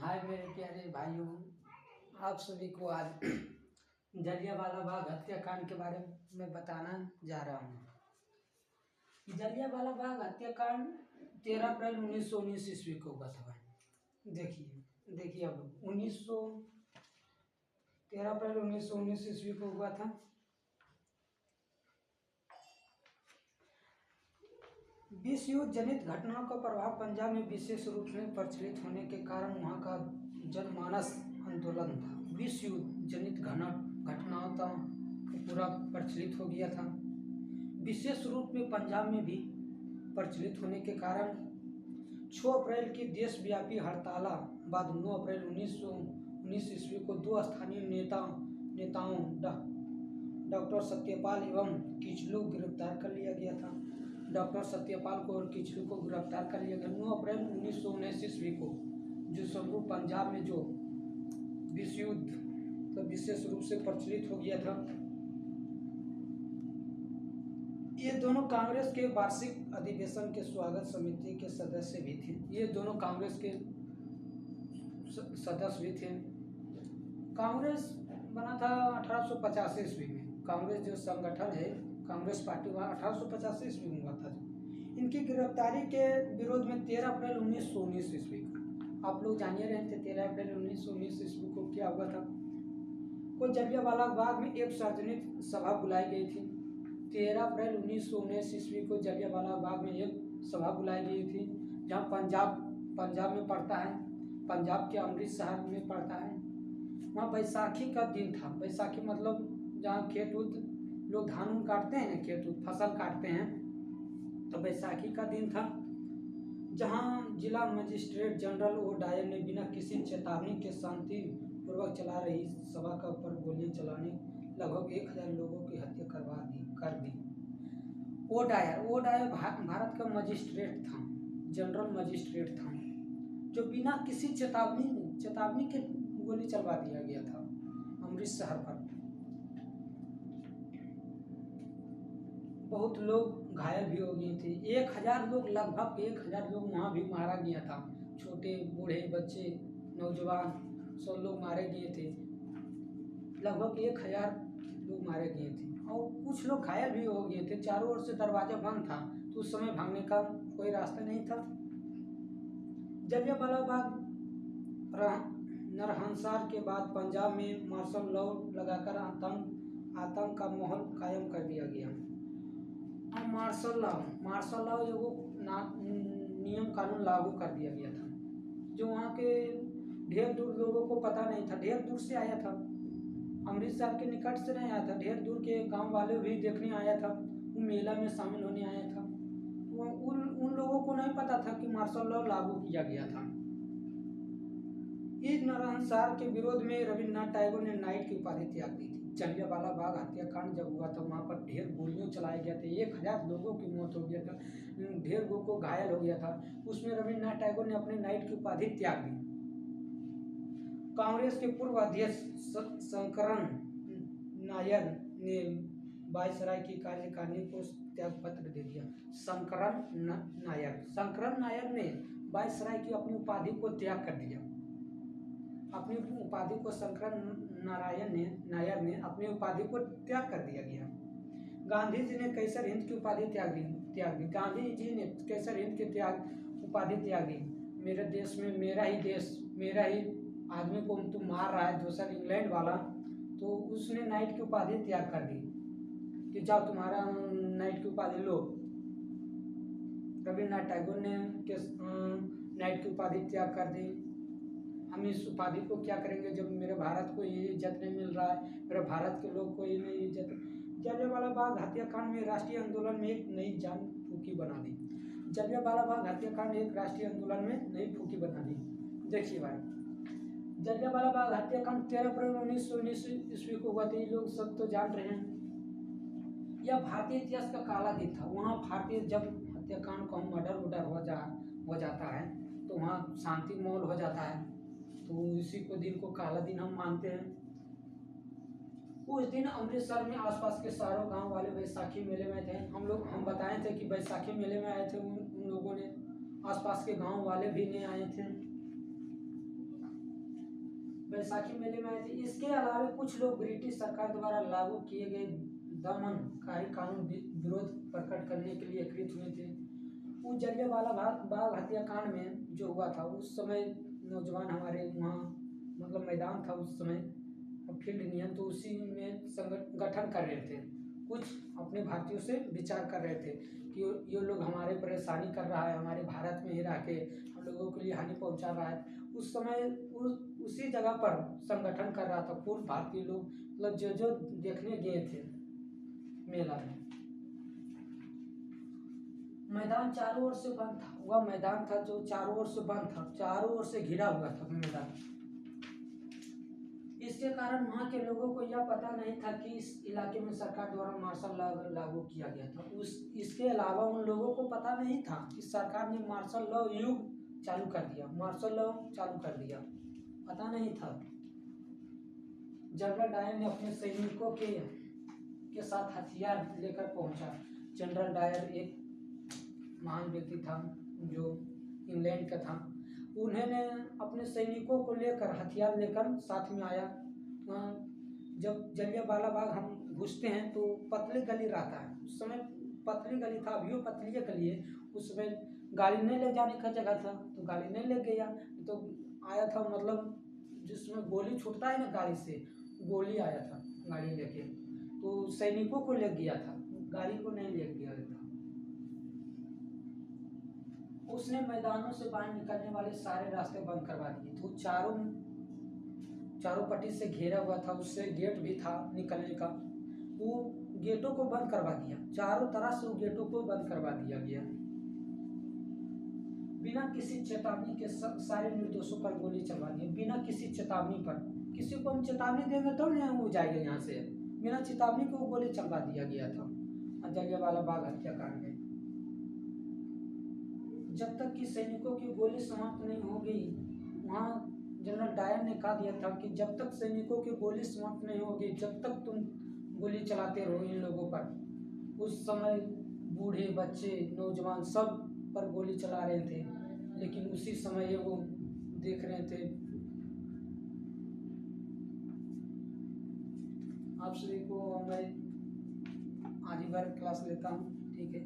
हाय मेरे प्यारे भाइयों, आप सभी को आज जलियांवाला बाग हत्याकांड के बारे में बताना जा रहा हूँ। जलियांवाला बाग हत्याकांड 13 अप्रैल 1919 ईस्वी को हुआ था। देखिए अब 13 अप्रैल 1919 ईस्वी को हुआ था। विश्व युद्ध जनित घटनाओं का प्रभाव पंजाब में विशेष रूप से प्रचलित होने के कारण वहाँ का जनमानस आंदोलन था। विश्व युद्ध जनित घटनाओं का पूरा प्रचलित हो गया था। विशेष रूप में पंजाब में भी प्रचलित होने के कारण 6 अप्रैल की देशव्यापी हड़ताल बाद 9 अप्रैल 1919 ईस्वी को दो स्थानीय नेताओं डॉक्टर सत्यपाल एवं किचलू गिरफ्तार कर लिया गया था। डॉक्टर सत्यपाल को और किचलू को गिरफ्तार कर लिया गया। 9 अप्रैल 1919 ईस्वी को जो स्वरूप पंजाब में जो विश्व युद्ध तो विशेष रूप से प्रचलित हो गया था। ये दोनों कांग्रेस के वार्षिक अधिवेशन के स्वागत समिति के सदस्य भी थे। ये दोनों कांग्रेस के सदस्य भी थे। कांग्रेस बना था 1885 ईस्वी में। कांग्रेस जो संगठन है, कांग्रेस पार्टी वहाँ 1885 ईस्वी में हुआ था। इनकी गिरफ्तारी के विरोध में 13 अप्रैल 1919 ईस्वी को आप लोग जानिए रहे थे 13 अप्रैल 1919 ईस्वी को क्या हुआ था। को जलियांवाला बाग में एक सार्वजनिक सभा बुलाई गई थी। 13 अप्रैल 1919 ईस्वी को जलियांवाला बाग में एक सभा बुलाई गई थी, जहाँ पंजाब में पड़ता है, पंजाब के अमृतसर में पड़ता है। वहाँ बैसाखी का दिन था। बैसाखी मतलब जहाँ खेत लोग धान काटते हैं ना, खेत फसल काटते हैं, तो बैसाखी का दिन था। जहां जिला मजिस्ट्रेट जनरल ओडायर ने बिना किसी चेतावनी के शांति पूर्वक चला रही सभा का ऊपर गोलियां चलाने लगभग 1000 लोगों की हत्या कर दी। ओडायर भारत का मजिस्ट्रेट था, जनरल मजिस्ट्रेट था, जो बिना किसी चेतावनी के गोली चलवा दिया गया था अमृतसर पर। बहुत लोग घायल भी हो गए थे। 1000 लोग, लगभग 1000 लोग वहाँ भी मारा गया था। छोटे बूढ़े बच्चे नौजवान सब लोग मारे गए थे। लगभग 1000 लोग मारे गए थे और कुछ लोग घायल भी हो गए थे। चारों ओर से दरवाजा बंद था, तो उस समय भागने का कोई रास्ता नहीं था। जलियांवाला बाग नरसंहार के बाद पंजाब में मार्शल लॉ लगाकर आतंक का माहौल कायम कर दिया गया। और मार्शल लॉ एगो नियम कानून लागू कर दिया गया था, जो वहाँ के ढेर दूर लोगों को पता नहीं था। ढेर दूर से आया था, अमृतसर के निकट से नहीं आया था। ढेर दूर के गांव वाले भी देखने आया था, वो मेला में शामिल होने आया था। उन लोगों को नहीं पता था कि मार्शल लॉ लागू किया गया था। इस नरसंहार के विरोध में रविन्द्रनाथ टैगोर ने नाइट की उपाधि त्याग दी थी। जलियांवाला बाग हत्याकांड जब हुआ था, वहाँ पर ढेर गोलियां चलाए गए थे। 1000 लोगों की मौत हो गया था, ढेर लोगों को घायल हो गया था। उसमें रविन्द्रनाथ टैगोर ने अपने नाइट की उपाधि त्याग दी। कांग्रेस के पूर्व अध्यक्ष शंकरन नायर ने वायसराय की कार्यकारिणी को त्याग पत्र दे दिया। शंकरन नायर ने वायसराय की अपनी उपाधि को त्याग कर दिया। अपनी उपाधि को शंकरन नायर ने अपनी उपाधि को त्याग कर दिया गया। गांधी जी ने कैसर हिंद की उपाधि त्याग दी। गांधी जी ने कैसर हिंद की उपाधि त्याग दी। मेरे देश में मेरा ही आदमी को तुम मार रहा है, दूसरा इंग्लैंड वाला, तो उसने नाइट की उपाधि त्याग कर दी कि जाओ तुम्हारा नाइट की उपाधि लो। रविन्द्रनाथ टैगोर ने नाइट की उपाधि त्याग कर दी। हम इस उपाधि को क्या करेंगे जब मेरे भारत को ये इज्जत नहीं मिल रहा है, मेरे भारत के लोग को ये नहीं इज्जत। जलियांवाला बाग हत्याकांड में राष्ट्रीय आंदोलन में एक नई जान फूकी बना दी। जलियांवाला बाग हत्याकांड एक राष्ट्रीय आंदोलन में नई फूकी बना दी। देखिए भाई, जलियांवाला बाग हत्याकांड 13 अप्रैल 1919 ईस्वी को हुआ था। ये लोग सब तो जान रहे हैं। यह भारतीय इतिहास का काला दिन था। वहाँ भारतीय जब हत्याकांड को मर्डर हो जाता है तो वहाँ शांति माहौल हो जाता है, तो इसी को दिन को काला दिन हम मानते हैं। उस दिन अमृतसर में आसपास के सारों गांव वाले बैसाखी मेले में थे। हम बताए थे कि बैसाखी मेले में आए थे उन लोगों ने, आसपास के गांव वाले भी नहीं आए थे। बैसाखी मेले में आए थे। इसके अलावा कुछ लोग ब्रिटिश सरकार द्वारा लागू किए गए दमनकारी कानून विरोध प्रकट करने के लिए एकत्रित हुए थे। उस जलियांवाला बाग हत्याकांड में जो हुआ था, उस समय नौजवान हमारे वहाँ मतलब मैदान था उस समय, फील्ड नियम, तो उसी में संगठन कर रहे थे। कुछ अपने भारतीयों से विचार कर रहे थे कि ये लोग हमारे परेशानी कर रहा है, हमारे भारत में ही रह के हम लोगों के लिए हानि पहुंचा रहा है। उस समय उसी जगह पर संगठन कर रहा था पूर्व भारतीय लोग, मतलब जो देखने गए थे मेला में। मैदान चारों ओर से बंद था, वह मैदान था जो चारों ओर से बंद था, चारों ओर से घिरा हुआ था मैदान। इसके कारण वहाँ के लोगों को यह पता नहीं था कि इस इलाके में सरकार द्वारा मार्शल लॉ लागू किया गया था। इसके अलावा उन लोगों को पता नहीं था कि सरकार ने मार्शल लॉ युग चालू कर दिया, मार्शल लॉ चालू कर दिया, पता नहीं था। जनरल डायर ने अपने सैनिकों के साथ हथियार लेकर पहुंचा। जनरल डायर एक महान व्यक्ति था जो इंग्लैंड का था। उन्होंने अपने सैनिकों को लेकर हथियार लेकर साथ में आया। जब जलियांवाला बाग हम घुसते हैं तो पतली गली रहता है, उस समय पतली गली था, अभी पतली गली है। उस समय गाड़ी नहीं ले जाने का जगह था तो गाड़ी नहीं ले गया, तो आया था मतलब जिसमें गोली छूटता है ना गाड़ी से, गोली आया था गाड़ी लेके, तो सैनिकों को ले गया था, गाड़ी को नहीं ले गया था। उसने मैदानों से बाहर निकलने वाले सारे रास्ते बंद करवा दिए। तो चारों पट्टी से घेरा हुआ था, उससे गेट भी था निकलने का, वो गेटों को बंद करवा दिया, चारों तरफ से वो गेटों को बंद करवा दिया गया। बिना किसी चेतावनी के सारे निर्दोषों पर गोली चलवा दी, बिना किसी चेतावनी पर। किसी को हम चेतावनी देंगे तो नहीं वो जाएगा यहाँ से, बिना चेतावनी को गोली चलवा दिया गया था जलियांवाला बाग हत्याकांड में। जब तक कि सैनिकों की गोली समाप्त नहीं होगी, वहाँ जनरल डायर ने कहा दिया था कि जब तक सैनिकों की गोली समाप्त नहीं होगी, जब तक तुम गोली चलाते रहो इन लोगों पर। उस समय बूढ़े बच्चे नौजवान सब पर गोली चला रहे थे, लेकिन उसी समय वो देख रहे थे। आप सभी को मैं आज ही बार क्लास लेता हूँ, ठीक है।